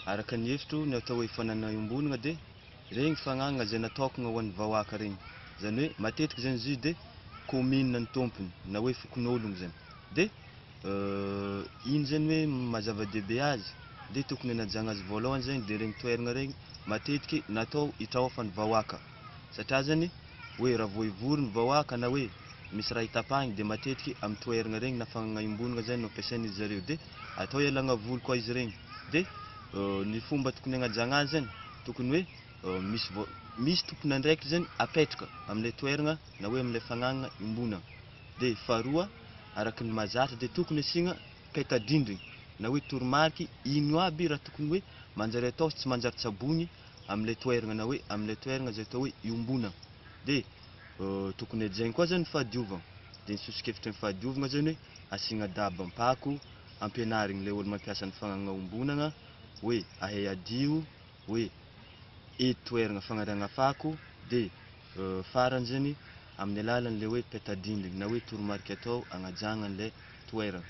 araka ny hevitro ny atao hoe fanana iombonana de regny fagnagna zay natokana ho an'ny vahoaka regny. Zany hoe matetika zany izy de commune ny tompony na hoe fokon'ologno zany. De iny zany hoe mazava-dehibe azy de tokony hanajagna azy voalohany zany de regny toerana regny matetiky natao hitraofany vahoaka. Satria zany hoe raha vao hivory ny vahoaka na hoe misy raha hitapahiny de matetiky amin'ny toerana regny na fagnagna iombonana zany no ampiasain'izy zareo de atao hialagna voly koa izy regny. De ny fomba tokony hanajagna azy zany tokony hoe misy tompona andraikitra zany apetraka amin'ilay toerana na hoe amin'ilay fagnagna iombonana. De faharoa araka ny mahazatra de tokony asiagna peta-drindrina na hoe toromarika ino aby raha tokony hoe manjary atao sy tsy manjary tsabony amin'ilay toerana na hoe amin'ilay toerana zay atao hoe iombonana. De tokony hajaigny koa zany fahadiovana. De ny sosokevitry ny fahadiovana zany hoe asiagna dabam-pako ampianarigny le olo mampiasa ny fagnagna iombonana hoe ahay adio hoe eto toerana fagnariagna fako. De farany zany amin'ny alalan'le hoe peta-drindrina na hoe toromarika atao agnajagna an'ilay toerana.